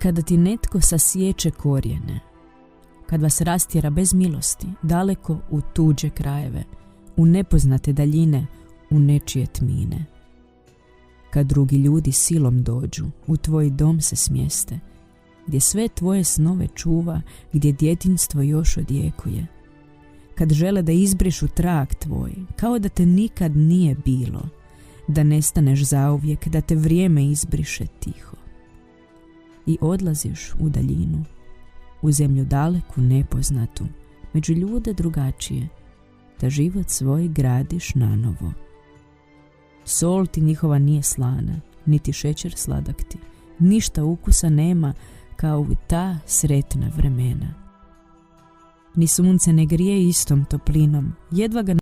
Kada ti netko sasječe korijene, kad vas rastjera bez milosti, daleko u tuđe krajeve, u nepoznate daljine, u nečije tmine. Kad drugi ljudi silom dođu, u tvoj dom se smjeste, gdje sve tvoje snove čuva, gdje djetinjstvo još odjekuje. Kad žele da izbrišu trag tvoj, kao da te nikad nije bilo, da nestaneš zauvijek, da te vrijeme izbriše tiho. I odlaziš u daljinu, u zemlju daleku nepoznatu, među ljude drugačije, da život svoj gradiš nanovo. Sol ti njihova nije slana, niti šećer sladak ti, ništa ukusa nema kao u ta sretna vremena. Ni sunce ne grije istom toplinom, jedva ga